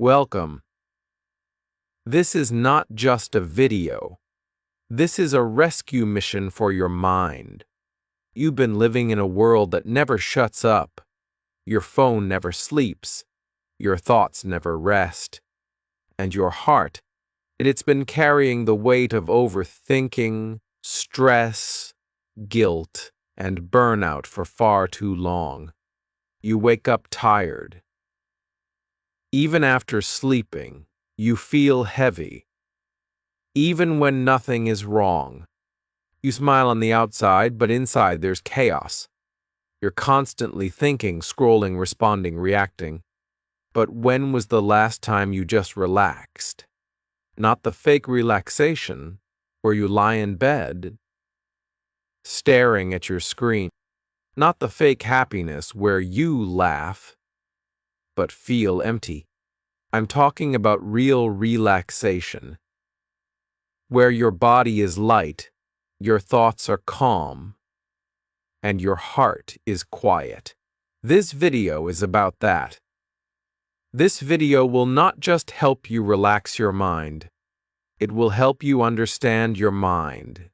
Welcome. This is not just a video. This is a rescue mission for your mind. You've been living in a world that never shuts up. Your phone never sleeps. Your thoughts never rest. And your heart, it's been carrying the weight of overthinking, stress, guilt, and burnout for far too long. You wake up tired. Even after sleeping, you feel heavy. Even when nothing is wrong. You smile on the outside, but inside there's chaos. You're constantly thinking, scrolling, responding, reacting. But when was the last time you just relaxed? Not the fake relaxation, where you lie in bed, staring at your screen. Not the fake happiness, where you laugh, but feel empty. I'm talking about real relaxation, where your body is light, your thoughts are calm, and your heart is quiet. This video is about that. This video will not just help you relax your mind. It will help you understand your mind,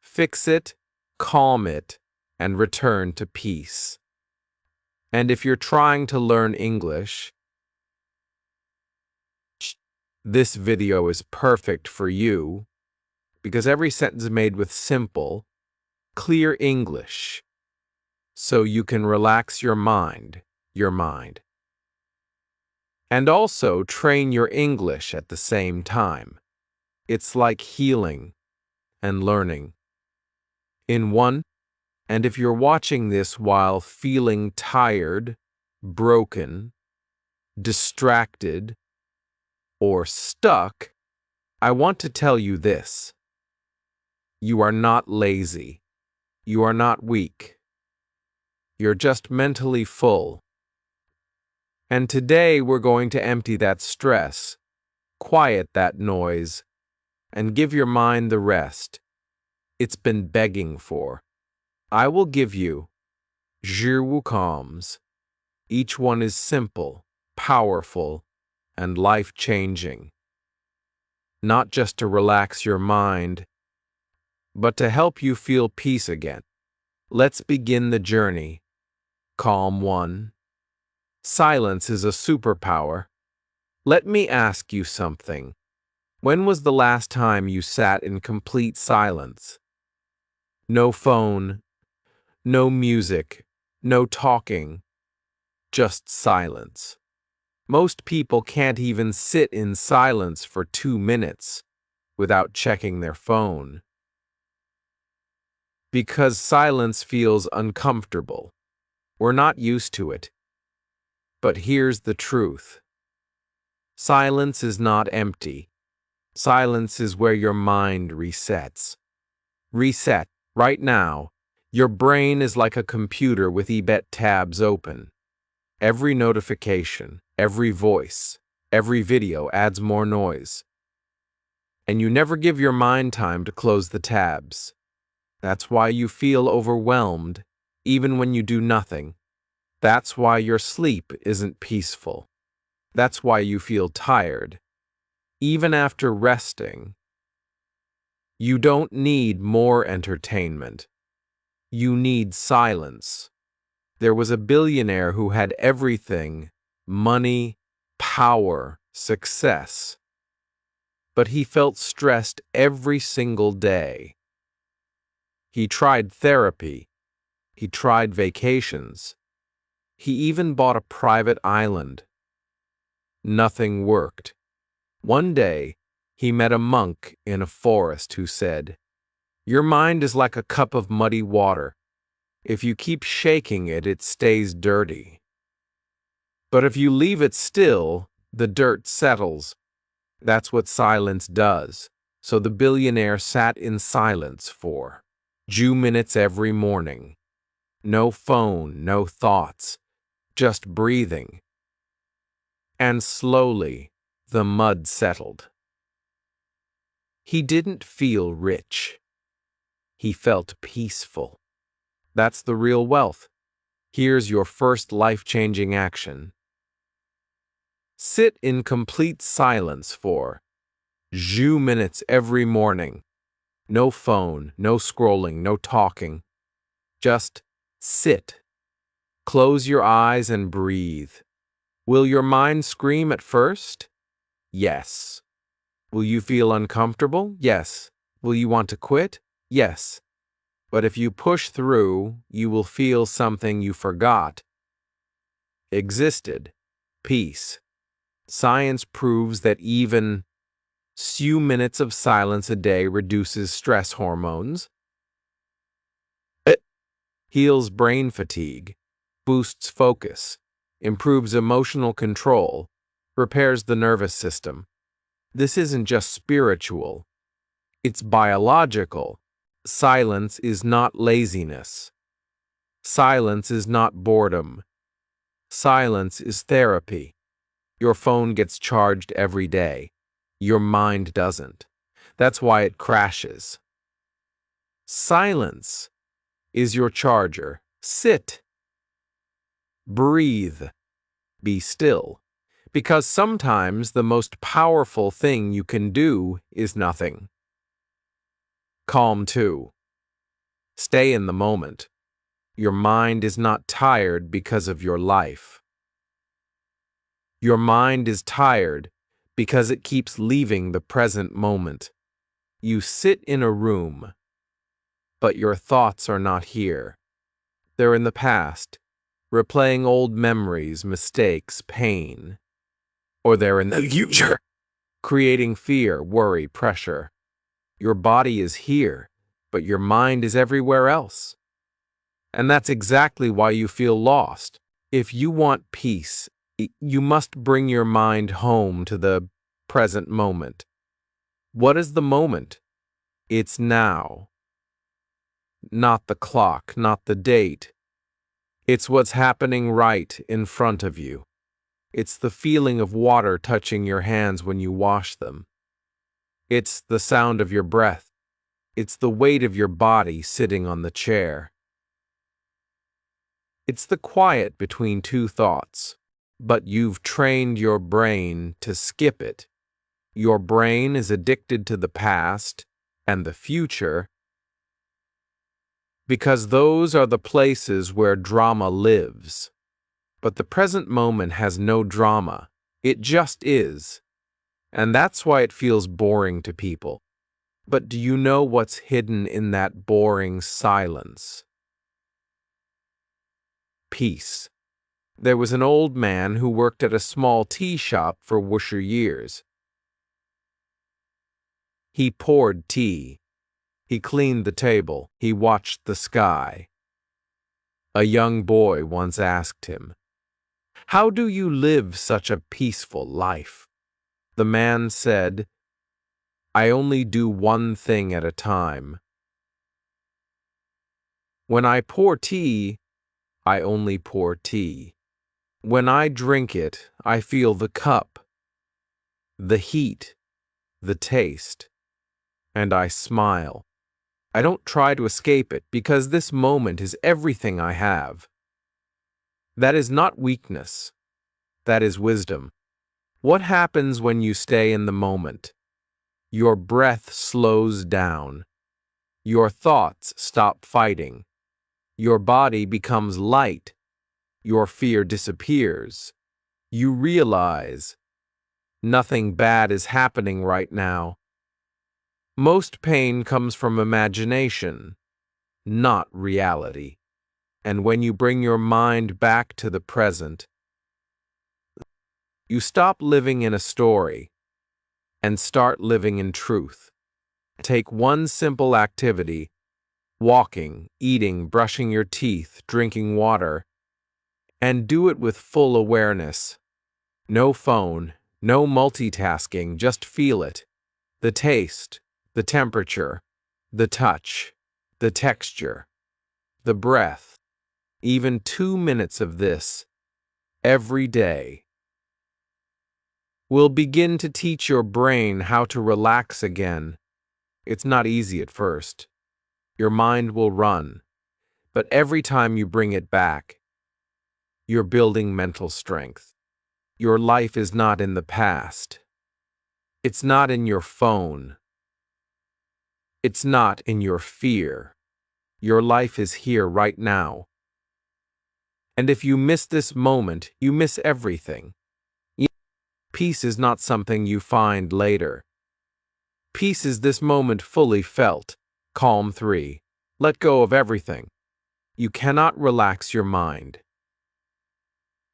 fix it, calm it, and return to peace. And if you're trying to learn English, this video is perfect for you because every sentence is made with simple, clear English, so you can relax your mind. And also train your English at the same time. It's like healing and learning in one. And if you're watching this while feeling tired, broken, distracted, or stuck, I want to tell you this. You are not lazy. You are not weak. You're just mentally full. And today we're going to empty that stress, quiet that noise, and give your mind the rest it's been begging for. I will give you calms. Each one is simple, powerful, and life-changing. Not just to relax your mind, but to help you feel peace again. Let's begin the journey. Calm 1. Silence is a superpower. Let me ask you something. When was the last time you sat in complete silence? No phone, no music, no talking, just silence. Most people can't even sit in silence for 2 minutes without checking their phone. Because silence feels uncomfortable. We're not used to it. But here's the truth. Silence is not empty. Silence is where your mind resets. Reset. Right now, your brain is like a computer with eBet tabs open. Every notification, every voice, every video adds more noise. And you never give your mind time to close the tabs. That's why you feel overwhelmed, even when you do nothing. That's why your sleep isn't peaceful. That's why you feel tired, even after resting. You don't need more entertainment. You need silence. There was a billionaire who had everything: money, power, success. But he felt stressed every single day. He tried therapy. He tried vacations. He even bought a private island. Nothing worked. One day, he met a monk in a forest who said, "Your mind is like a cup of muddy water. If you keep shaking it, it stays dirty. But if you leave it still, the dirt settles." That's what silence does. So the billionaire sat in silence for 2 minutes every morning. No phone, no thoughts, just breathing. And slowly, the mud settled. He didn't feel rich. He felt peaceful. That's the real wealth. Here's your first life-changing action. Sit in complete silence for 2 minutes every morning. No phone, no scrolling, no talking. Just sit. Close your eyes and breathe. Will your mind scream at first? Yes. Will you feel uncomfortable? Yes. Will you want to quit? Yes. But if you push through, you will feel something you forgot existed. Peace. Science proves that even few minutes of silence a day reduces stress hormones, heals brain fatigue, boosts focus, improves emotional control, repairs the nervous system. This isn't just spiritual, it's biological. Silence is not laziness. Silence is not boredom. Silence is therapy. Your phone gets charged every day. Your mind doesn't. That's why it crashes. Silence is your charger. Sit. Breathe. Be still. Because sometimes the most powerful thing you can do is nothing. Calm too. Stay in the moment. Your mind is not tired because of your life. Your mind is tired because it keeps leaving the present moment. You sit in a room, but your thoughts are not here. They're in the past, replaying old memories, mistakes, pain. Or they're in the future, creating fear, worry, pressure. Your body is here, but your mind is everywhere else. And that's exactly why you feel lost. If you want peace, you must bring your mind home to the present moment. What is the moment? It's now. Not the clock, not the date. It's what's happening right in front of you. It's the feeling of water touching your hands when you wash them. It's the sound of your breath. It's the weight of your body sitting on the chair. It's the quiet between two thoughts. But you've trained your brain to skip it. Your brain is addicted to the past and the future because those are the places where drama lives. But the present moment has no drama. It just is. And that's why it feels boring to people. But do you know what's hidden in that boring silence? Peace. There was an old man who worked at a small tea shop for Worcester years. He poured tea. He cleaned the table. He watched the sky. A young boy once asked him, "How do you live such a peaceful life?" The man said, "I only do one thing at a time. When I pour tea, I only pour tea. When I drink it, I feel the cup, the heat, the taste, and I smile. I don't try to escape it because this moment is everything I have." That is not weakness. That is wisdom. What happens when you stay in the moment? Your breath slows down. Your thoughts stop fighting. Your body becomes light. Your fear disappears. You realize nothing bad is happening right now. Most pain comes from imagination, not reality. And when you bring your mind back to the present, you stop living in a story and start living in truth. Take one simple activity: walking, eating, brushing your teeth, drinking water, and do it with full awareness. No phone, no multitasking, just feel it. The taste, the temperature, the touch, the texture, the breath. Even 2 minutes of this every day will begin to teach your brain how to relax again. It's not easy at first. Your mind will run, but every time you bring it back, you're building mental strength. Your life is not in the past. It's not in your phone. It's not in your fear. Your life is here right now. And if you miss this moment, you miss everything. Peace is not something you find later. Peace is this moment fully felt. Calm 3. Let go of everything. You cannot relax your mind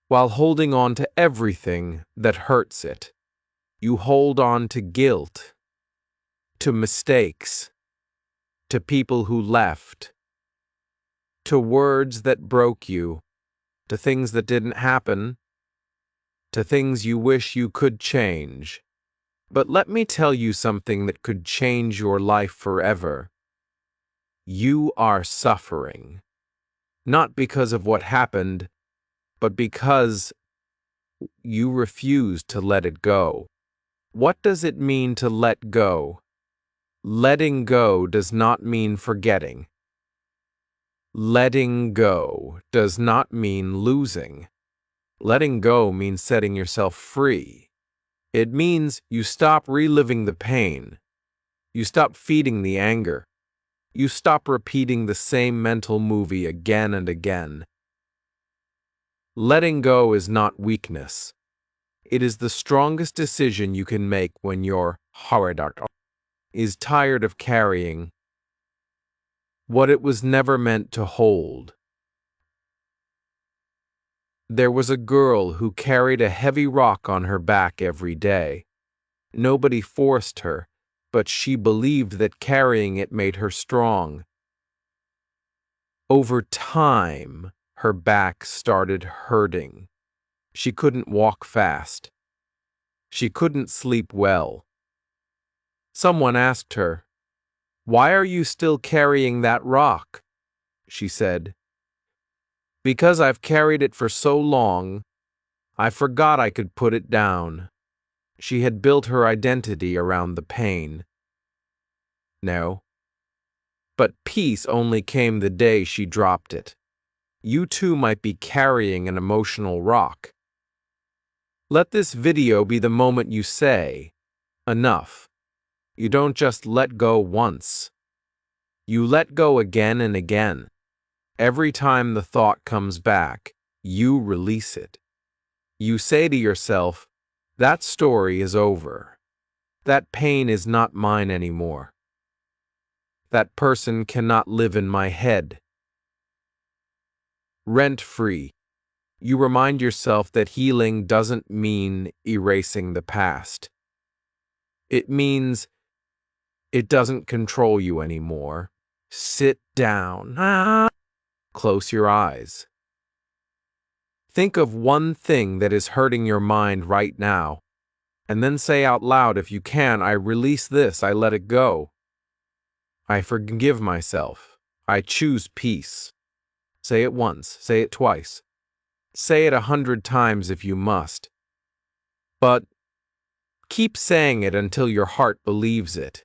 while holding on to everything that hurts it. You hold on to guilt, to mistakes, to people who left, to words that broke you, to things that didn't happen, to things you wish you could change. But let me tell you something that could change your life forever. You are suffering, not because of what happened, but because you refuse to let it go. What does it mean to let go? Letting go does not mean forgetting. Letting go does not mean losing. Letting go means setting yourself free. It means you stop reliving the pain. You stop feeding the anger. You stop repeating the same mental movie again and again. Letting go is not weakness. It is the strongest decision you can make when your heart is tired of carrying what it was never meant to hold. There was a girl who carried a heavy rock on her back every day. Nobody forced her, but she believed that carrying it made her strong. Over time, her back started hurting. She couldn't walk fast. She couldn't sleep well. Someone asked her, "Why are you still carrying that rock?" She said, "Because I've carried it for so long, I forgot I could put it down." She had built her identity around the pain. No. But peace only came the day she dropped it. You too might be carrying an emotional rock. Let this video be the moment you say, "Enough." You don't just let go once. You let go again and again. Every time the thought comes back, you release it. You say to yourself, "That story is over. That pain is not mine anymore. That person cannot live in my head." Rent-free. You remind yourself that healing doesn't mean erasing the past. It means it doesn't control you anymore. Sit down. Close your eyes. Think of one thing that is hurting your mind right now, and then say out loud, if you can, "I release this, I let it go. I forgive myself. I choose peace." Say it once, say it twice. Say it 100 times if you must. But keep saying it until your heart believes it.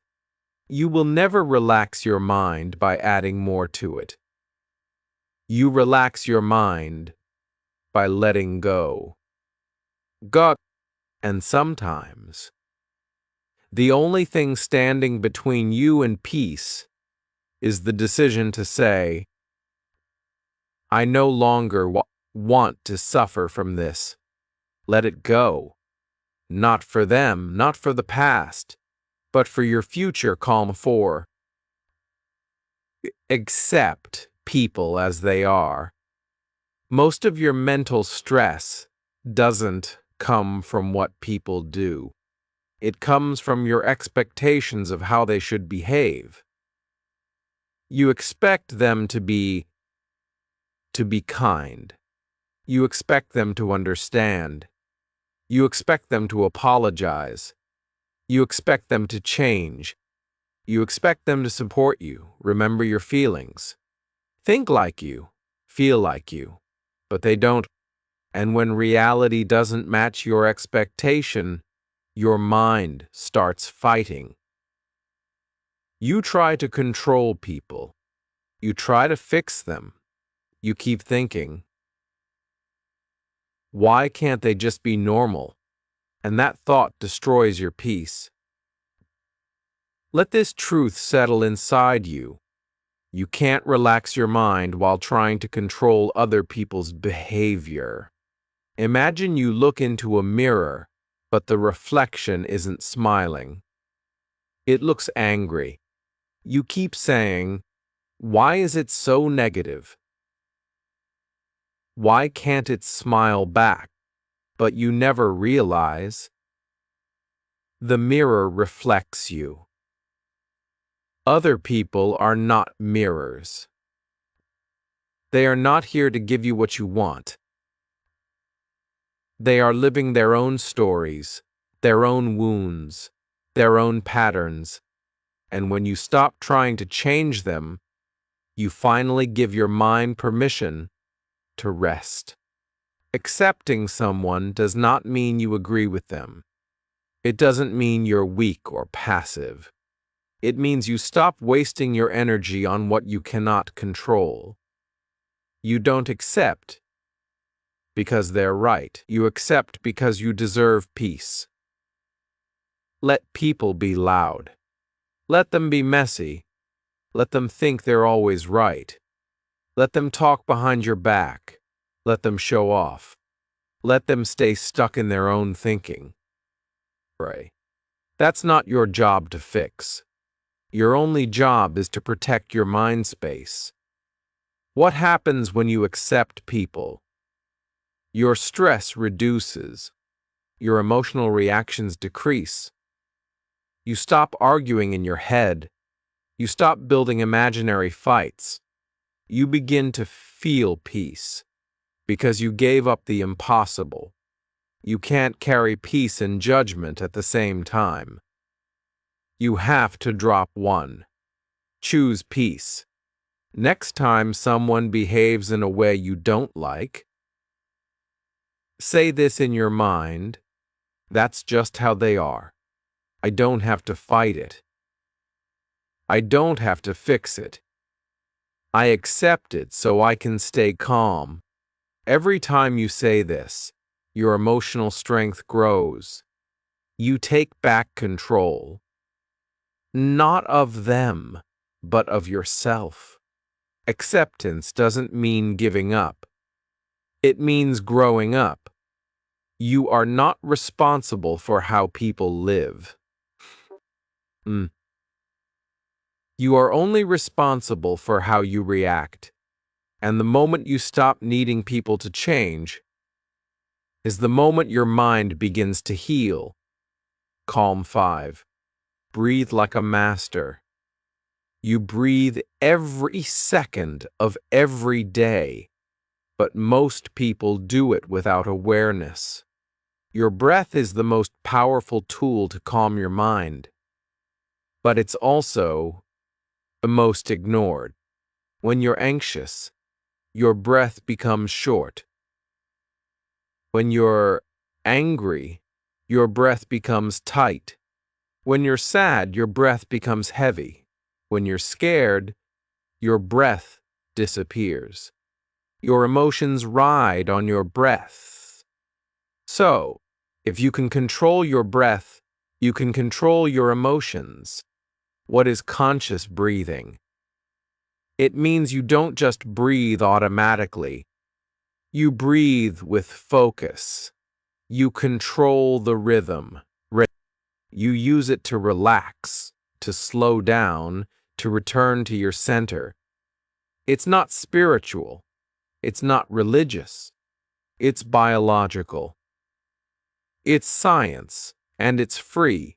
You will never relax your mind by adding more to it. You relax your mind by letting go. God, and sometimes the only thing standing between you and peace is the decision to say, "I no longer want to suffer from this." Let it go. Not for them, not for the past, but for your future. Calm 4. Accept people as they are. Most of your mental stress doesn't come from what people do. It comes from your expectations of how they should behave. You expect them to be kind. You expect them to understand. You expect them to apologize. You expect them to change. You expect them to support you, remember your feelings, think like you, feel like you, but they don't. And when reality doesn't match your expectation, your mind starts fighting. You try to control people. You try to fix them. You keep thinking, Why can't they just be normal? And that thought destroys your peace. Let this truth settle inside you. You can't relax your mind while trying to control other people's behavior. Imagine you look into a mirror, but the reflection isn't smiling. It looks angry. You keep saying, "Why is it so negative? Why can't it smile back?" But you never realize the mirror reflects you. Other people are not mirrors. They are not here to give you what you want. They are living their own stories, their own wounds, their own patterns. And when you stop trying to change them, you finally give your mind permission to rest. Accepting someone does not mean you agree with them. It doesn't mean you're weak or passive. It means you stop wasting your energy on what you cannot control. You don't accept because they're right. You accept because you deserve peace. Let people be loud. Let them be messy. Let them think they're always right. Let them talk behind your back. Let them show off. Let them stay stuck in their own thinking. Right. That's not your job to fix. Your only job is to protect your mind space. What happens when you accept people? Your stress reduces. Your emotional reactions decrease. You stop arguing in your head. You stop building imaginary fights. You begin to feel peace because you gave up the impossible. You can't carry peace and judgment at the same time. You have to drop one. Choose peace. Next time someone behaves in a way you don't like, say this in your mind: "That's just how they are. I don't have to fight it. I don't have to fix it. I accept it so I can stay calm." Every time you say this, your emotional strength grows. You take back control, not of them, but of yourself. Acceptance doesn't mean giving up. It means growing up. You are not responsible for how people live. You are only responsible for how you react. And the moment you stop needing people to change is the moment your mind begins to heal. Calm 5. Breathe like a master. You breathe every second of every day, but most people do it without awareness. Your breath is the most powerful tool to calm your mind, but it's also the most ignored. When you're anxious, your breath becomes short. When you're angry, your breath becomes tight. When you're sad, your breath becomes heavy. When you're scared, your breath disappears. Your emotions ride on your breath. So, if you can control your breath, you can control your emotions. What is conscious breathing? It means you don't just breathe automatically. You breathe with focus. You control the rhythm. You use it to relax, to slow down, to return to your center. It's not spiritual. It's not religious. It's biological. It's science, and it's free.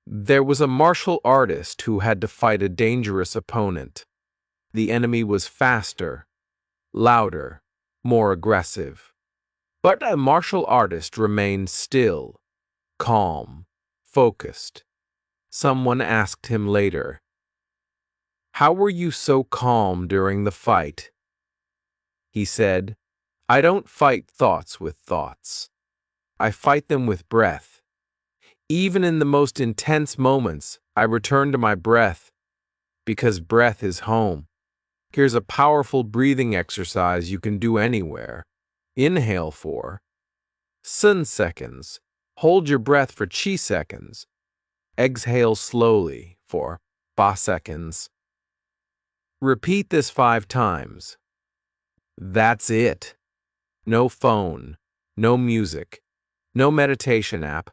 There was a martial artist who had to fight a dangerous opponent. The enemy was faster, louder, more aggressive. But the martial artist remained still, calm, focused. Someone asked him later, "How were you so calm during the fight?" He said, "I don't fight thoughts with thoughts. I fight them with breath. Even in the most intense moments, I return to my breath because breath is home." Here's a powerful breathing exercise you can do anywhere: Inhale for sun seconds. Hold your breath for chi seconds. Exhale slowly for ba seconds. Repeat this 5 times. That's it. No phone, no music, no meditation app.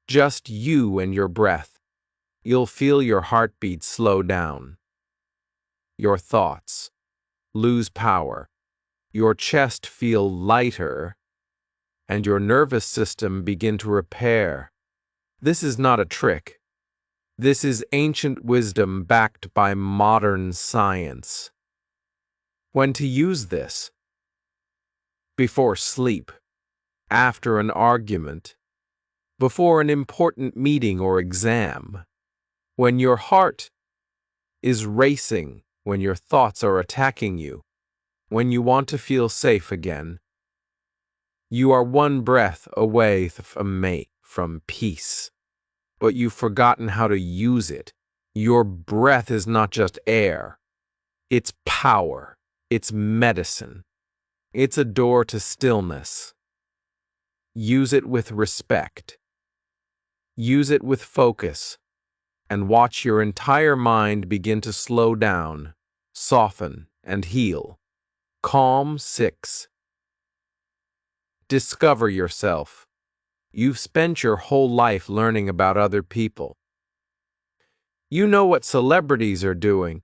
Just you and your breath. You'll feel your heartbeat slow down. Your thoughts lose power. Your chest feel lighter, and your nervous system begin to repair. This is not a trick. This is ancient wisdom backed by modern science. When to use this? Before sleep, after an argument, before an important meeting or exam, when your heart is racing, when your thoughts are attacking you, when you want to feel safe again. You are one breath away from peace, but you've forgotten how to use it. Your breath is not just air. It's power. It's medicine. It's a door to stillness. Use it with respect. Use it with focus, and watch your entire mind begin to slow down, soften, and heal. Calm 6. Discover yourself. You've spent your whole life learning about other people. You know what celebrities are doing.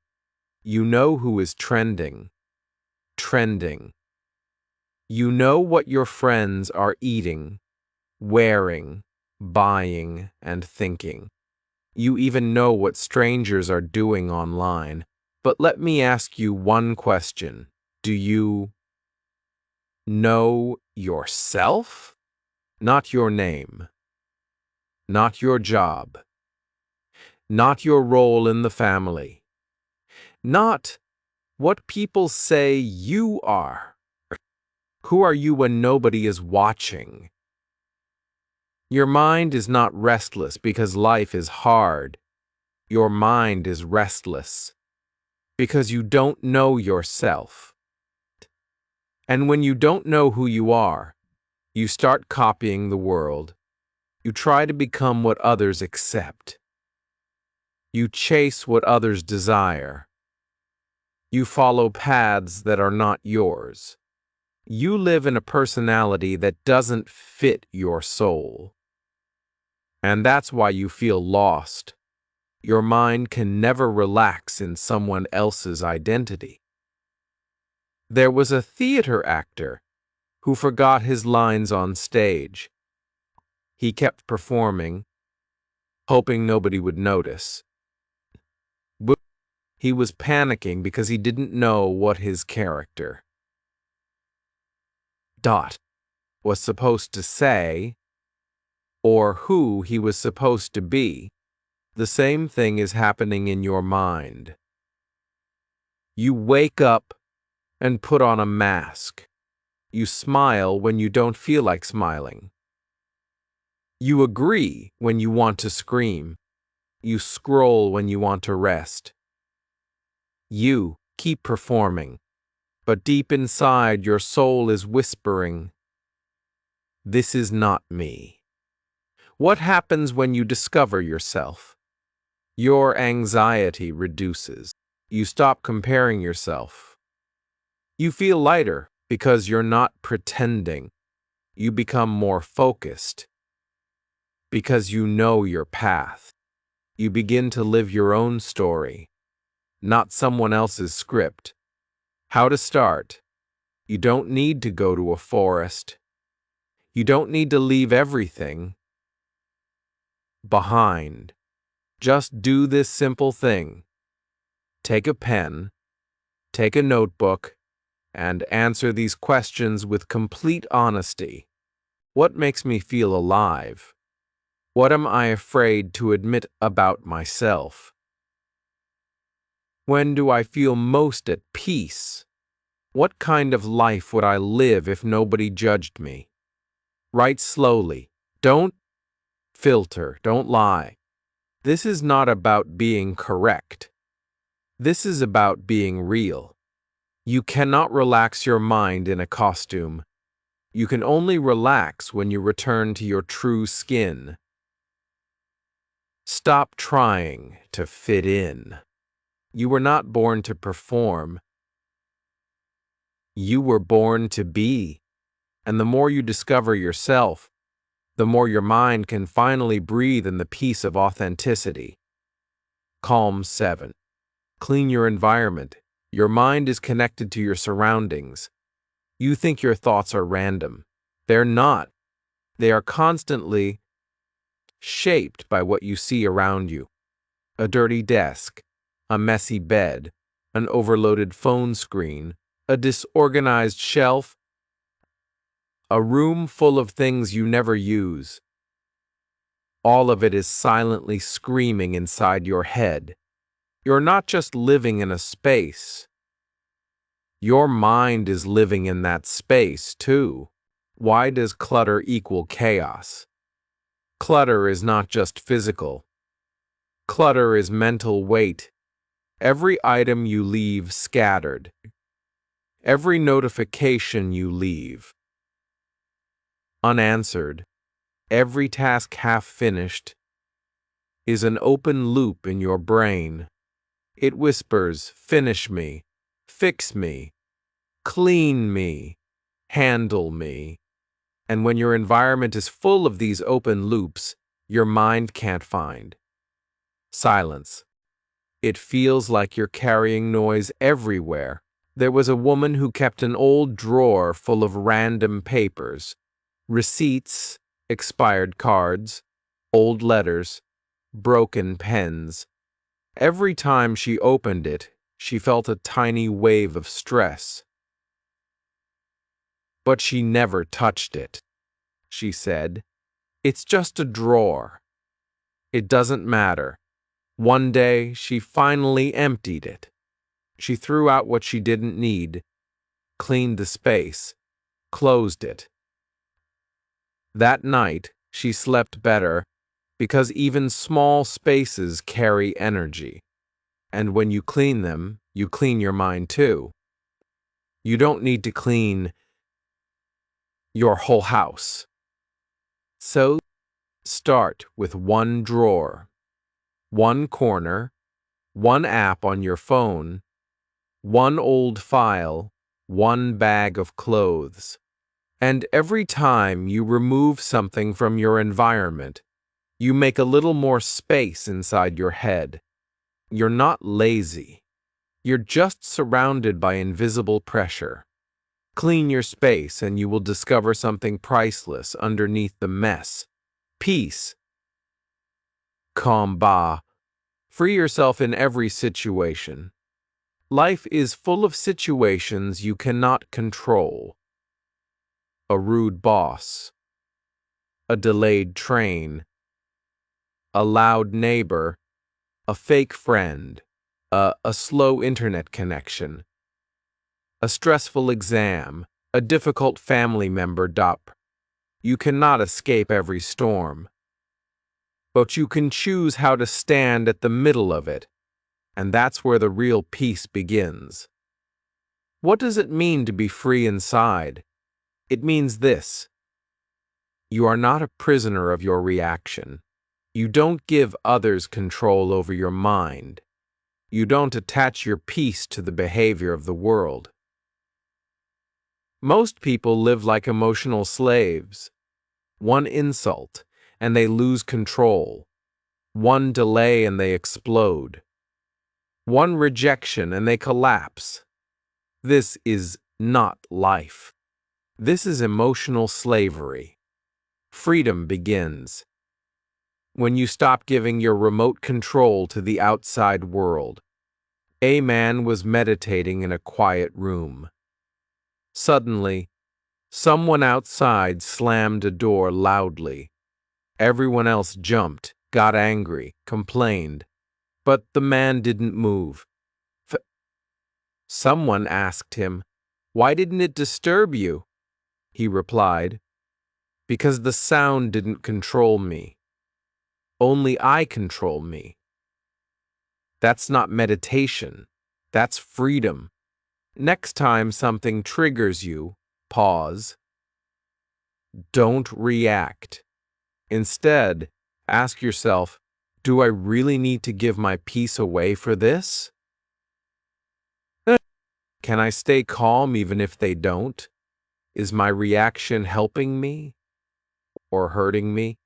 You know who is trending. You know what your friends are eating, wearing, buying, and thinking. You even know what strangers are doing online. But let me ask you one question. Do you know yourself? Not your name. Not your job. Not your role in the family. Not what people say you are. Who are you when nobody is watching? Your mind is not restless because life is hard. Your mind is restless because you don't know yourself. And when you don't know who you are, you start copying the world. You try to become what others accept. You chase what others desire. You follow paths that are not yours. You live in a personality that doesn't fit your soul. And that's why you feel lost. Your mind can never relax in someone else's identity. There was a theater actor who forgot his lines on stage. He kept performing, hoping nobody would notice. But he was panicking because he didn't know what his character was supposed to say or who he was supposed to be. The same thing is happening in your mind. You wake up and put on a mask. You smile when you don't feel like smiling. You agree when you want to scream. You scroll when you want to rest. You keep performing, but deep inside your soul is whispering, "This is not me." What happens when you discover yourself? Your anxiety reduces. You stop comparing yourself. You feel lighter because you're not pretending. You become more focused because you know your path. You begin to live your own story, not someone else's script. How to start? You don't need to go to a forest. You don't need to leave everything behind. Just do this simple thing. Take a pen, take a notebook, and answer these questions with complete honesty. What makes me feel alive? What am I afraid to admit about myself? When do I feel most at peace? What kind of life would I live if nobody judged me? Write slowly. Don't filter. Don't lie. This is not about being correct. This is about being real. You cannot relax your mind in a costume. You can only relax when you return to your true skin. Stop trying to fit in. You were not born to perform. You were born to be. And the more you discover yourself, the more your mind can finally breathe in the peace of authenticity. Calm 7. Clean your environment. Your mind is connected to your surroundings. You think your thoughts are random. They're not. They are constantly shaped by what you see around you. A dirty desk, a messy bed, an overloaded phone screen, a disorganized shelf, a room full of things you never use. All of it is silently screaming inside your head. You're not just living in a space. Your mind is living in that space, too. Why does clutter equal chaos? Clutter is not just physical. Clutter is mental weight. Every item you leave scattered. Every notification you leave unanswered. Every task half finished is an open loop in your brain. It whispers, finish me, fix me, clean me, handle me. And when your environment is full of these open loops, your mind can't find silence. It feels like you're carrying noise everywhere. There was a woman who kept an old drawer full of random papers, receipts, expired cards, old letters, broken pens. Every time she opened it, she felt a tiny wave of stress. But she never touched it. She said, "It's just a drawer. It doesn't matter." One day, she finally emptied it. She threw out what she didn't need, cleaned the space, closed it. That night, she slept better because even small spaces carry energy. And when you clean them, you clean your mind too. You don't need to clean your whole house. So, start with one drawer, one corner, one app on your phone, one old file, one bag of clothes. And every time you remove something from your environment, you make a little more space inside your head. You're not lazy. You're just surrounded by invisible pressure. Clean your space and you will discover something priceless underneath the mess. Peace. Calm ba. Free yourself in every situation. Life is full of situations you cannot control. A rude boss. A delayed train. A loud neighbor. A fake friend. A slow internet connection. A stressful exam. A difficult family member. You cannot escape every storm. But you can choose how to stand at the middle of it, and that's where the real peace begins. What does it mean to be free inside? It means this: you are not a prisoner of your reaction. You don't give others control over your mind. You don't attach your peace to the behavior of the world. Most people live like emotional slaves. One insult, and they lose control. One delay, and they explode. One rejection, and they collapse. This is not life. This is emotional slavery. Freedom begins when you stop giving your remote control to the outside world. A man was meditating in a quiet room. Suddenly, someone outside slammed a door loudly. Everyone else jumped, got angry, complained. But the man didn't move. Someone asked him, "Why didn't it disturb you?" He replied, "Because the sound didn't control me. Only I control me." That's not meditation. That's freedom. Next time something triggers you, pause. Don't react. Instead, ask yourself, do I really need to give my peace away for this? Can I stay calm even if they don't? Is my reaction helping me or hurting me?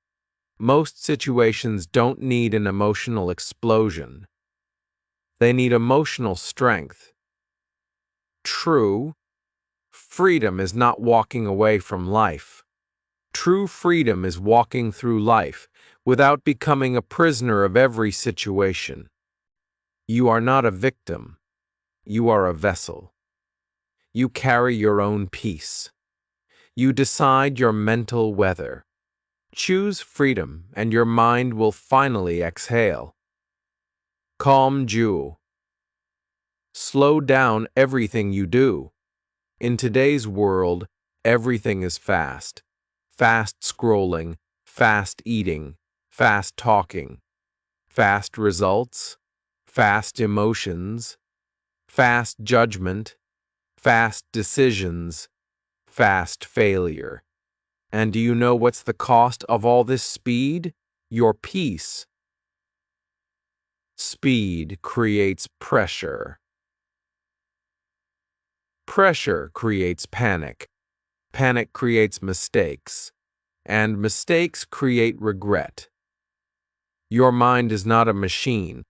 Most situations don't need an emotional explosion. They need emotional strength. True, freedom is not walking away from life. True freedom is walking through life without becoming a prisoner of every situation. You are not a victim. You are a vessel. You carry your own peace. You decide your mental weather. Choose freedom, and your mind will finally exhale. Calm Jewel. Slow down everything you do. In today's world, everything is fast. Fast scrolling, fast eating, fast talking, fast results, fast emotions, fast judgment, fast decisions, fast failure. And do you know what's the cost of all this speed? Your peace. Speed creates pressure. Pressure creates panic. Panic creates mistakes. And mistakes create regret. Your mind is not a machine.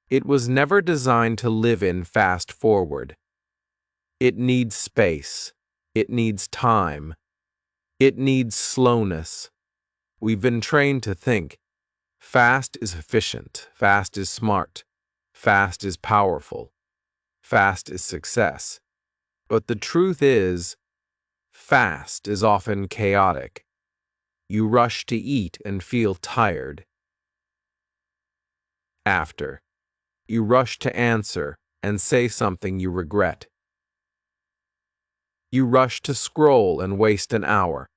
It was never designed to live in fast forward. It needs space. It needs time. It needs slowness. We've been trained to think fast is efficient, fast is smart, fast is powerful, fast is success. But the truth is, fast is often chaotic. You rush to eat and feel tired. After, you rush to answer and say something you regret. You rush to scroll and waste an hour.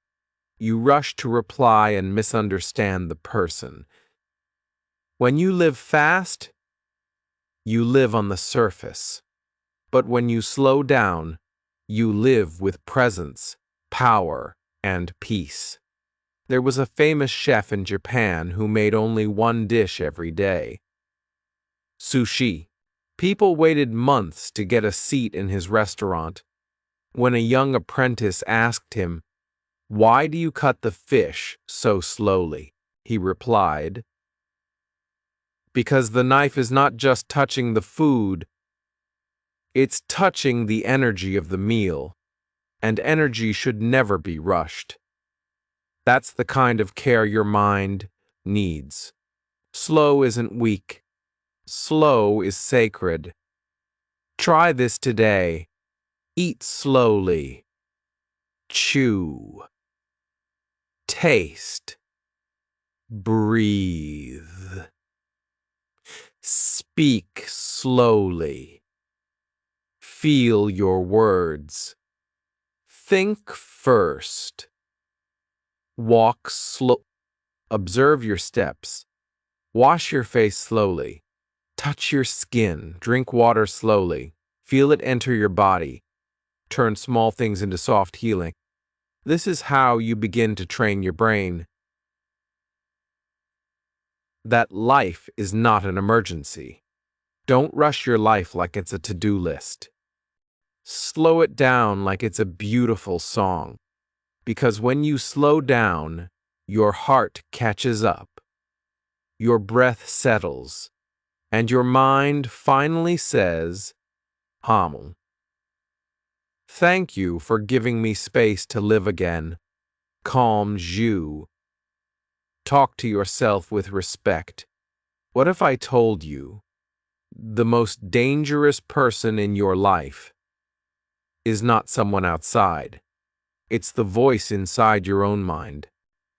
You rush to reply and misunderstand the person. When you live fast, you live on the surface. But when you slow down, you live with presence, power, and peace. There was a famous chef in Japan who made only one dish every day: sushi. People waited months to get a seat in his restaurant. When a young apprentice asked him, "Why do you cut the fish so slowly?" he replied, "Because the knife is not just touching the food, it's touching the energy of the meal, and energy should never be rushed." That's the kind of care your mind needs. Slow isn't weak. Slow is sacred. Try this today. Eat slowly. Chew. Taste. Breathe. Speak slowly. Feel your words. Think first. Walk slow. Observe your steps. Wash your face slowly. Touch your skin. Drink water slowly. Feel it enter your body. Turn small things into soft healing. This is how you begin to train your brain that life is not an emergency. Don't rush your life like it's a to-do list. Slow it down like it's a beautiful song. Because when you slow down, your heart catches up, your breath settles, and your mind finally says, "Hum. Thank you for giving me space to live again." Calm you. Talk to yourself with respect. What if I told you the most dangerous person in your life is not someone outside? It's the voice inside your own mind.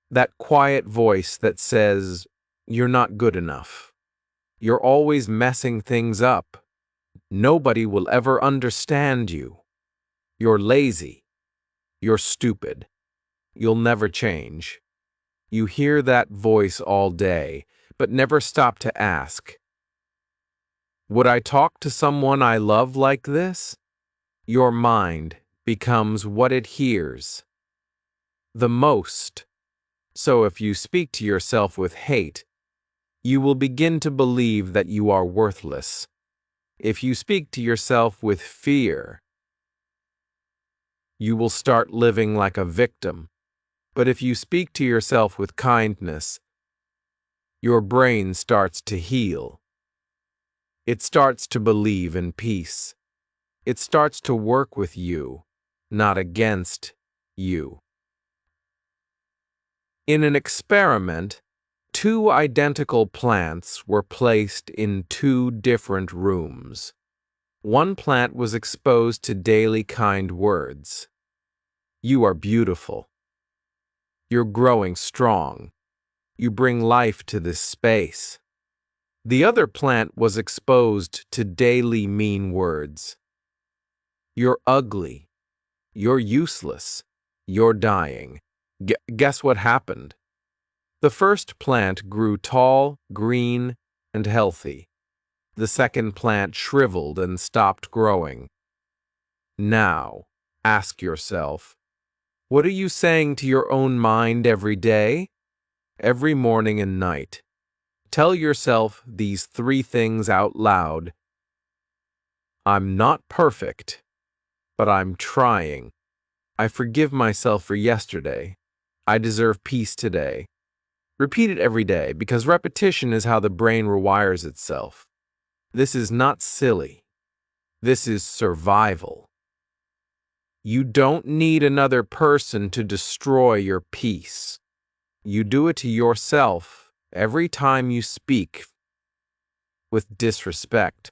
That quiet voice that says, "You're not good enough. You're always messing things up. Nobody will ever understand you. You're lazy. You're stupid. You'll never change." You hear that voice all day, but never stop to ask, would I talk to someone I love like this? Your mind becomes what it hears the most. So if you speak to yourself with hate, you will begin to believe that you are worthless. If you speak to yourself with fear, you will start living like a victim. But if you speak to yourself with kindness, your brain starts to heal. It starts to believe in peace. It starts to work with you, not against you. In an experiment, two identical plants were placed in two different rooms. One plant was exposed to daily kind words. You are beautiful. You're growing strong. You bring life to this space. The other plant was exposed to daily mean words. You're ugly. You're useless. You're dying. Guess what happened? The first plant grew tall, green, and healthy. The second plant shriveled and stopped growing. Now, ask yourself, what are you saying to your own mind every day? Every morning and night. Tell yourself these three things out loud. I'm not perfect, but I'm trying. I forgive myself for yesterday. I deserve peace today. Repeat it every day because repetition is how the brain rewires itself. This is not silly. This is survival. You don't need another person to destroy your peace. You do it to yourself every time you speak with disrespect.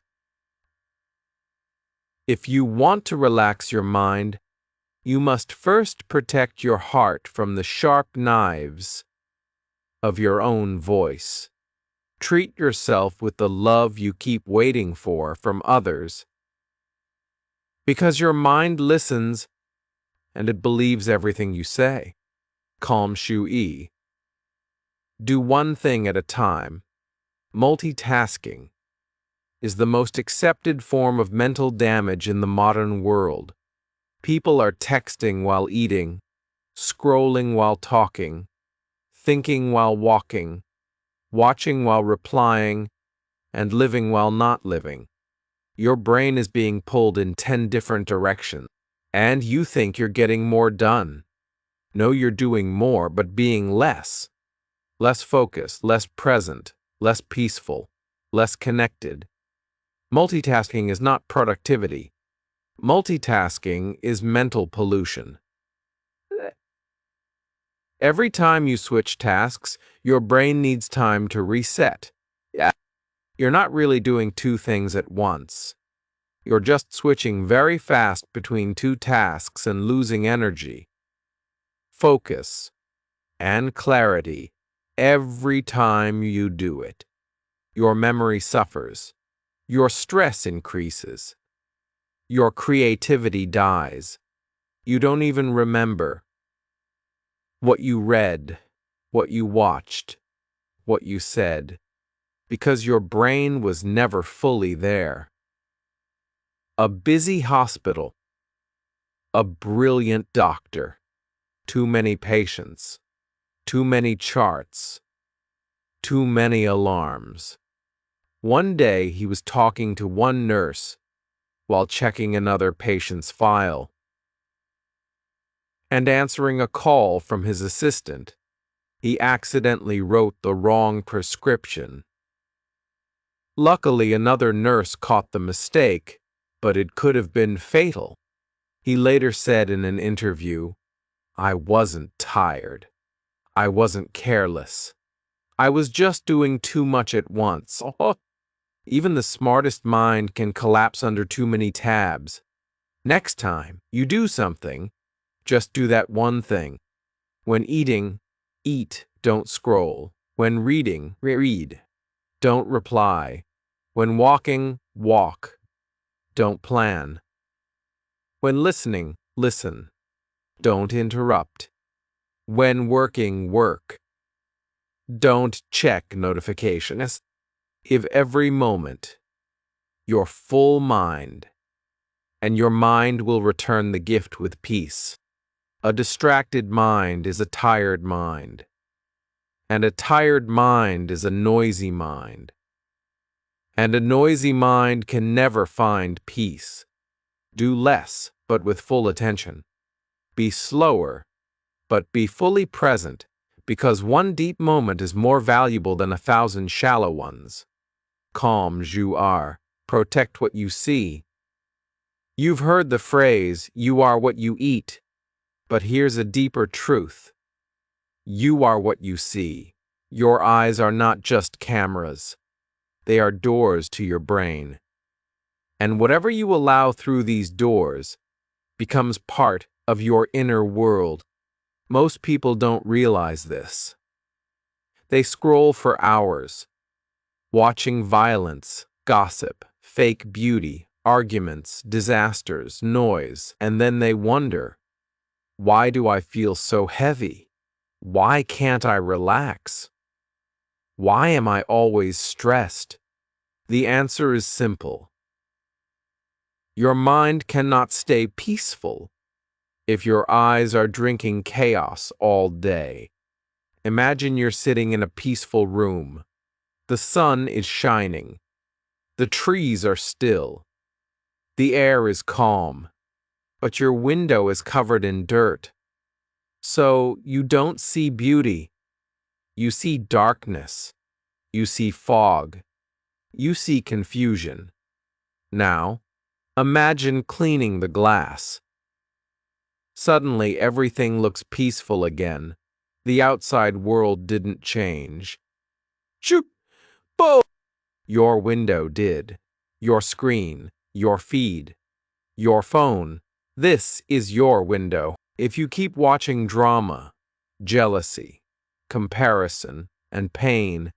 If you want to relax your mind, you must first protect your heart from the sharp knives of your own voice. Treat yourself with the love you keep waiting for from others, because your mind listens and it believes everything you say. Calm Shui. Do one thing at a time. Multitasking is the most accepted form of mental damage in the modern world. People are texting while eating, scrolling while talking, thinking while walking, watching while replying, and living while not living. Your brain is being pulled in 10 different directions, and you think you're getting more done. No, you're doing more, but being less. Less focused, less present, less peaceful, less connected. Multitasking is not productivity. Multitasking is mental pollution. Every time you switch tasks, your brain needs time to reset. You're not really doing two things at once. You're just switching very fast between two tasks and losing energy, focus, and clarity every time you do it. Your memory suffers. Your stress increases. Your creativity dies. You don't even remember what you read, what you watched, what you said, because your brain was never fully there. A busy hospital, a brilliant doctor, too many patients, too many charts, too many alarms. One day he was talking to one nurse while checking another patient's file and answering a call from his assistant. He accidentally wrote the wrong prescription. Luckily, another nurse caught the mistake, but it could have been fatal. He later said in an interview, "I wasn't tired. I wasn't careless. I was just doing too much at once." Even the smartest mind can collapse under too many tabs. Next time you do something, just do that one thing. When eating, eat, don't scroll. When reading, read. Don't reply. When walking, walk. Don't plan. When listening, listen. Don't interrupt. When working, work. Don't check notifications. Give every moment your full mind and your mind will return the gift with peace. A distracted mind is a tired mind, and a tired mind is a noisy mind, and a noisy mind can never find peace. Do less, but with full attention. Be slower, but be fully present, because one deep moment is more valuable than 1,000 shallow ones. Calm you are. Protect what you see. You've heard the phrase, you are what you eat. But here's a deeper truth. You are what you see. Your eyes are not just cameras. They are doors to your brain. And whatever you allow through these doors becomes part of your inner world. Most people don't realize this. They scroll for hours, watching violence, gossip, fake beauty, arguments, disasters, noise, and then they wonder, why do I feel so heavy? Why can't I relax? Why am I always stressed? The answer is simple. Your mind cannot stay peaceful if your eyes are drinking chaos all day. Imagine you're sitting in a peaceful room. The sun is shining. The trees are still. The air is calm. But your window is covered in dirt. So you don't see beauty. You see darkness. You see fog. You see confusion. Now, imagine cleaning the glass. Suddenly, everything looks peaceful again. The outside world didn't change. Shoop! Bo! Your window did. Your screen. Your feed. Your phone. This is your window. If you keep watching drama, jealousy, comparison, and pain,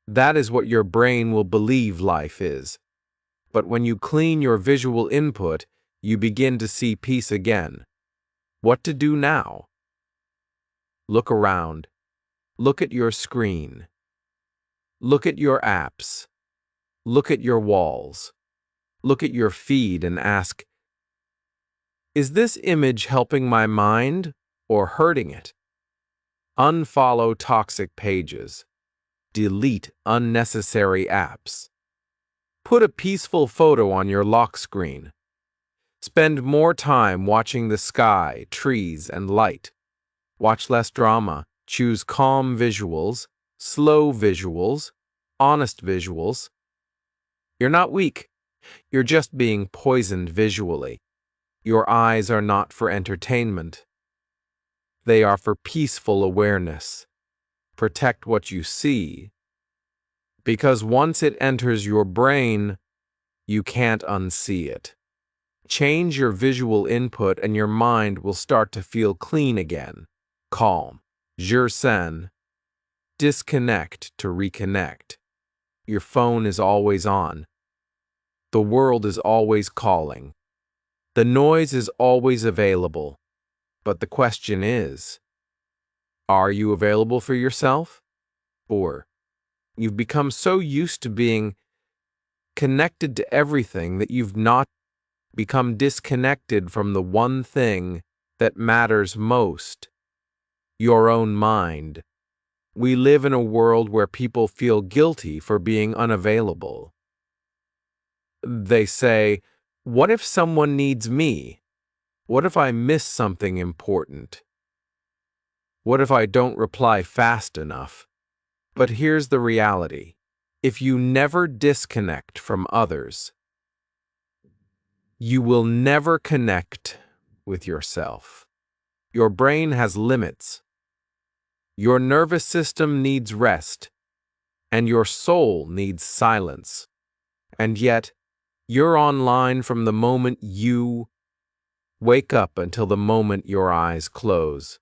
that is what your brain will believe life is. But when you clean your visual input, you begin to see peace again. What to do now? Look around. Look at your screen. Look at your apps. Look at your walls. Look at your feed and ask, is this image helping my mind or hurting it? Unfollow toxic pages. Delete unnecessary apps. Put a peaceful photo on your lock screen. Spend more time watching the sky, trees, and light. Watch less drama. Choose calm visuals, slow visuals, honest visuals. You're not weak. You're just being poisoned visually. Your eyes are not for entertainment. They are for peaceful awareness. Protect what you see, because once it enters your brain, you can't unsee it. Change your visual input and your mind will start to feel clean again. Calm. Sen. Disconnect to reconnect. Your phone is always on. The world is always calling. The noise is always available. But the question is, are you available for yourself? Or you've become so used to being connected to everything that you've not become disconnected from the one thing that matters most, your own mind. We live in a world where people feel guilty for being unavailable. They say, what if someone needs me? What if I miss something important? What if I don't reply fast enough? But here's the reality. If you never disconnect from others, you will never connect with yourself. Your brain has limits. Your nervous system needs rest, and your soul needs silence. And yet, you're online from the moment you wake up until the moment your eyes close.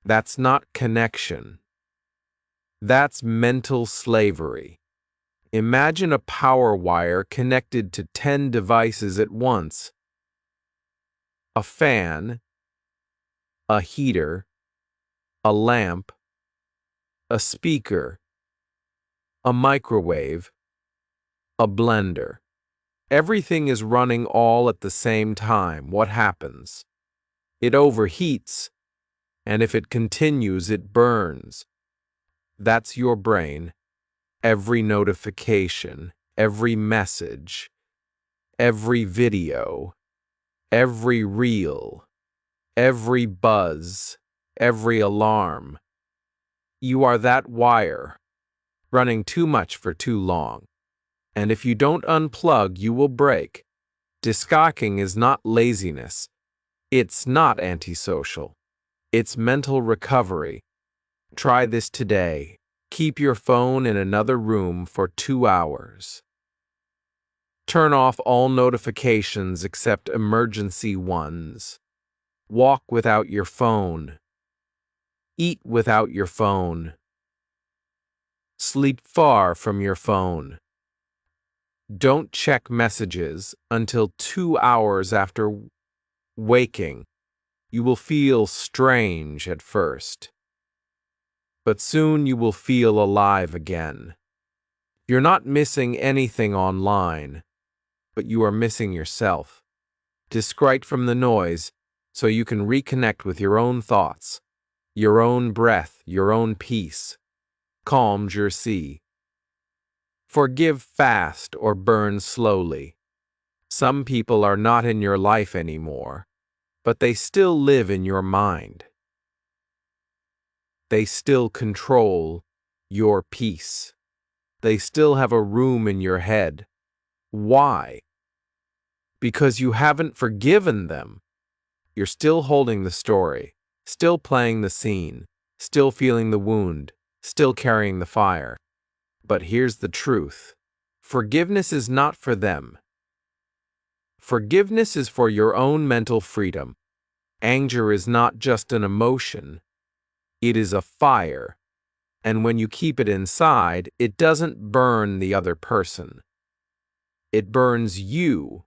That's not connection. That's mental slavery. Imagine a power wire connected to 10 devices at once. A fan, a heater, a lamp, a speaker, a microwave, a blender. Everything is running all at the same time. What happens? It overheats, and if it continues, it burns. That's your brain. Every notification, every message, every video, every reel, every buzz, every alarm. You are that wire, running too much for too long. And if you don't unplug, you will break. Disconnecting is not laziness. It's not antisocial. It's mental recovery. Try this today. Keep your phone in another room for 2 hours. Turn off all notifications except emergency ones. Walk without your phone. Eat without your phone. Sleep far from your phone. Don't check messages until 2 hours after waking. You will feel strange at first, but soon you will feel alive again. You're not missing anything online, but you are missing yourself. Disconnect from the noise so you can reconnect with your own thoughts, your own breath, your own peace. Calm your sea. Forgive fast or burn slowly. Some people are not in your life anymore, but they still live in your mind. They still control your peace. They still have a room in your head. Why? Because you haven't forgiven them. You're still holding the story, still playing the scene, still feeling the wound, still carrying the fire. But here's the truth. Forgiveness is not for them. Forgiveness is for your own mental freedom. Anger is not just an emotion. It is a fire. And when you keep it inside, it doesn't burn the other person. It burns you.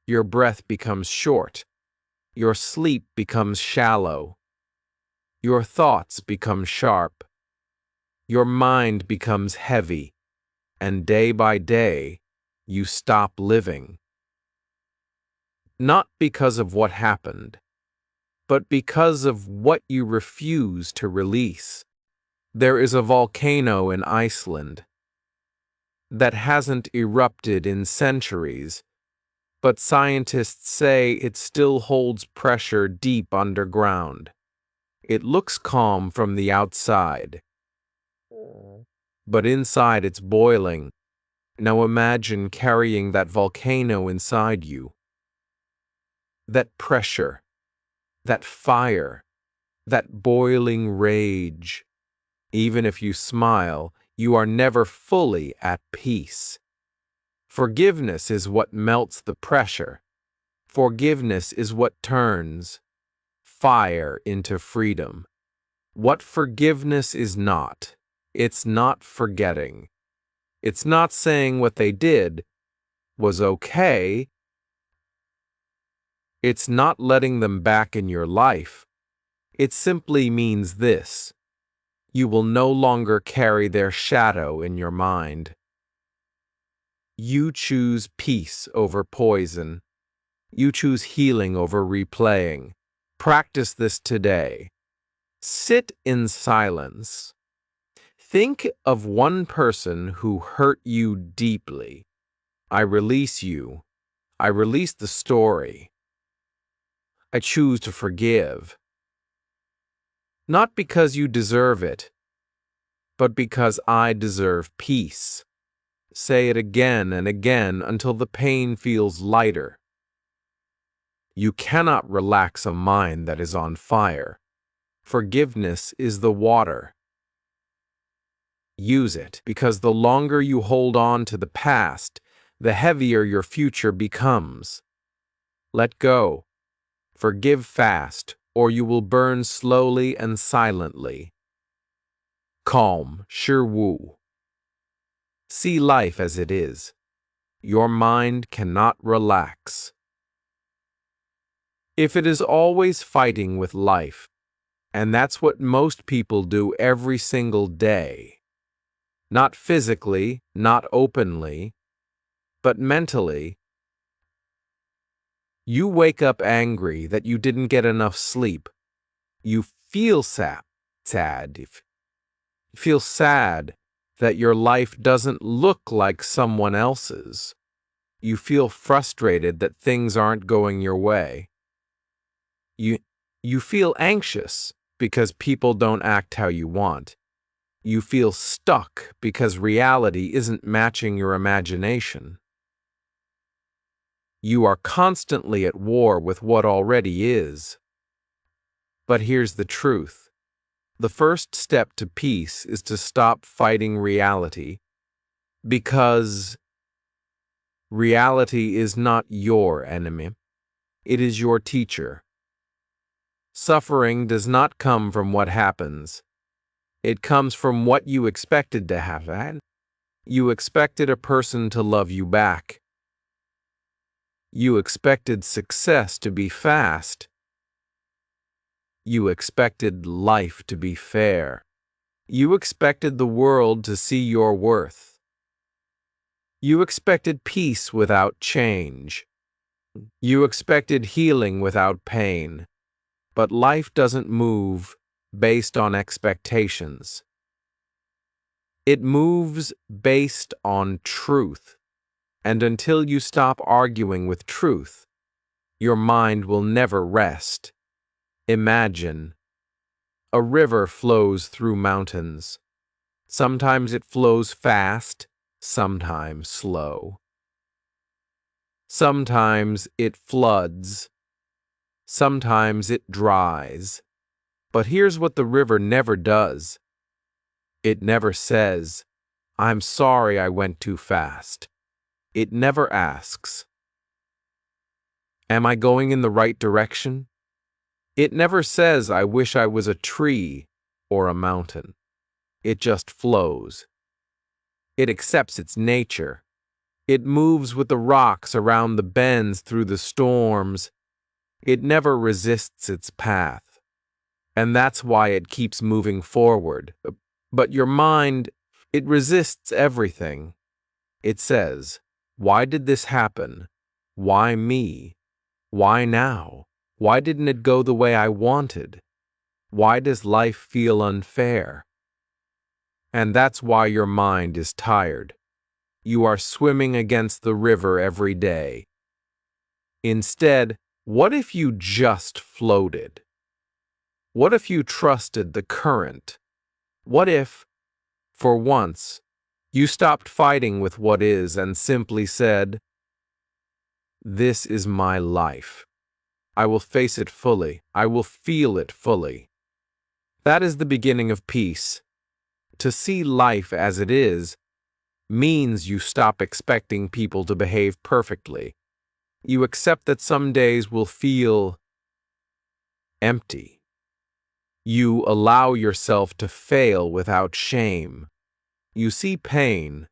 Your breath becomes short. Your sleep becomes shallow. Your thoughts become sharp. Your mind becomes heavy. And day by day, you stop living. Not because of what happened, but because of what you refuse to release. There is a volcano in Iceland that hasn't erupted in centuries, but scientists say it still holds pressure deep underground. It looks calm from the outside, but inside it's boiling. Now imagine carrying that volcano inside you. That pressure, that fire, that boiling rage. Even if you smile, you are never fully at peace. Forgiveness is what melts the pressure. Forgiveness is what turns fire into freedom. What forgiveness is not. It's not forgetting. It's not saying what they did was okay. It's not letting them back in your life. It simply means this: you will no longer carry their shadow in your mind. You choose peace over poison. You choose healing over replaying. Practice this today. Sit in silence. Think of one person who hurt you deeply. I release you. I release the story. I choose to forgive. Not because you deserve it, but because I deserve peace. Say it again and again until the pain feels lighter. You cannot relax a mind that is on fire. Forgiveness is the water. Use it, because the longer you hold on to the past, the heavier your future becomes. Let go. Forgive fast, or you will burn slowly and silently. Calm, Shi Wu. See life as it is. Your mind cannot relax. If it is always fighting with life, and that's what most people do every single day, not physically, not openly, but mentally, You wake up angry that you didn't get enough sleep. You feel sad. You feel sad that your life doesn't look like someone else's. You feel frustrated that things aren't going your way. You feel anxious because people don't act how you want. You feel stuck because reality isn't matching your imagination. You are constantly at war with what already is. But here's the truth. The first step to peace is to stop fighting reality, because reality is not your enemy. It is your teacher. Suffering does not come from what happens. It comes from what you expected to happen. You expected a person to love you back. You expected success to be fast. You expected life to be fair. You expected the world to see your worth. You expected peace without change. You expected healing without pain. But life doesn't move based on expectations. It moves based on truth. And until you stop arguing with truth, your mind will never rest. Imagine. A river flows through mountains. Sometimes it flows fast, sometimes slow. Sometimes it floods, sometimes it dries. But here's what the river never does. It never says, "I'm sorry I went too fast." It never asks, "Am I going in the right direction?" It never says, "I wish I was a tree or a mountain." It just flows. It accepts its nature. It moves with the rocks around the bends through the storms. It never resists its path. And that's why it keeps moving forward. But your mind, it resists everything. It says, "Why did this happen? Why me? Why now? Why didn't it go the way I wanted? Why does life feel unfair?" And that's why your mind is tired. You are swimming against the river every day. Instead, what if you just floated? What if you trusted the current? What if, for once, you stopped fighting with what is and simply said, "This is my life. I will face it fully. I will feel it fully." That is the beginning of peace. To see life as it is means you stop expecting people to behave perfectly. You accept that some days will feel empty. You allow yourself to fail without shame. You see pain,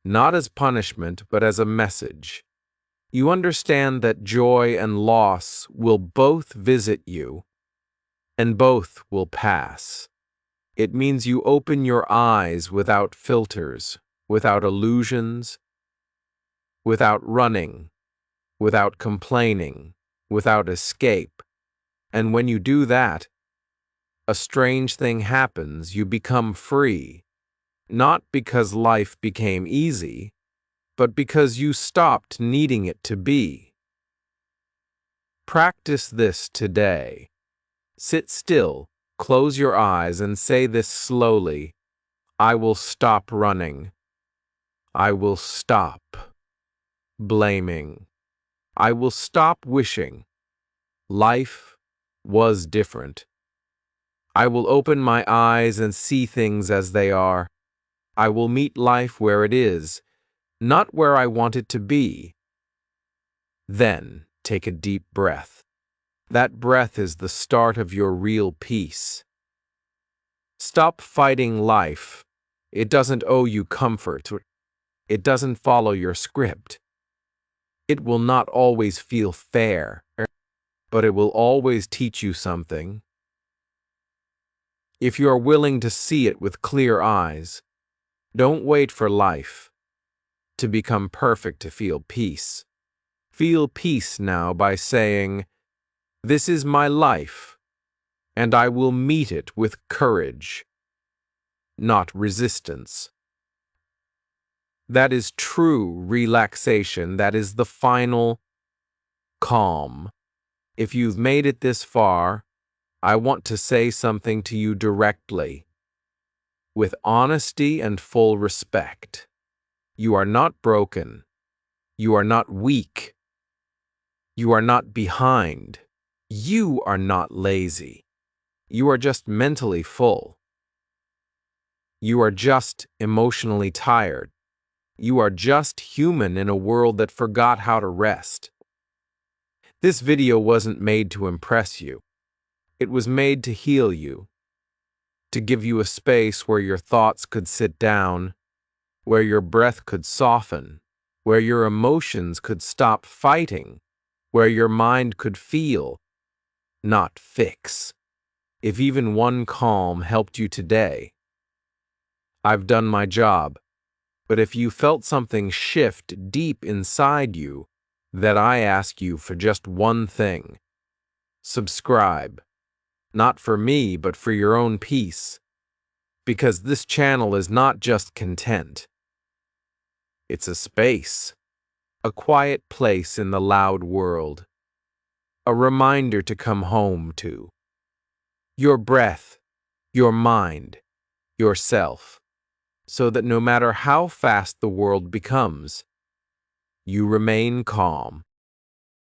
not as punishment, but as a message. You understand that joy and loss will both visit you, and both will pass. It means you open your eyes without filters, without illusions, without running, without complaining, without escape. And when you do that, a strange thing happens. You become free, not because life became easy, but because you stopped needing it to be. Practice this today. Sit still, close your eyes, and say this slowly. I will stop running. I will stop blaming. I will stop wishing life was different. I will open my eyes and see things as they are. I will meet life where it is, not where I want it to be. Then take a deep breath. That breath is the start of your real peace. Stop fighting life. It doesn't owe you comfort. It doesn't follow your script. It will not always feel fair, but it will always teach you something. If you are willing to see it with clear eyes, don't wait for life to become perfect to feel peace. Feel peace now by saying, "This is my life, and I will meet it with courage, not resistance." That is true relaxation. That is the final calm. If you've made it this far, I want to say something to you directly, with honesty and full respect. You are not broken. You are not weak. You are not behind. You are not lazy. You are just mentally full. You are just emotionally tired. You are just human in a world that forgot how to rest. This video wasn't made to impress you. It was made to heal you, to give you a space where your thoughts could sit down, where your breath could soften, where your emotions could stop fighting, where your mind could feel, not fix. If even one calm helped you today, I've done my job. But if you felt something shift deep inside you, then I ask you for just one thing. Subscribe. Not for me, but for your own peace. Because this channel is not just content. It's a space. A quiet place in the loud world. A reminder to come home to. Your breath, your mind, yourself. So that no matter how fast the world becomes, you remain calm.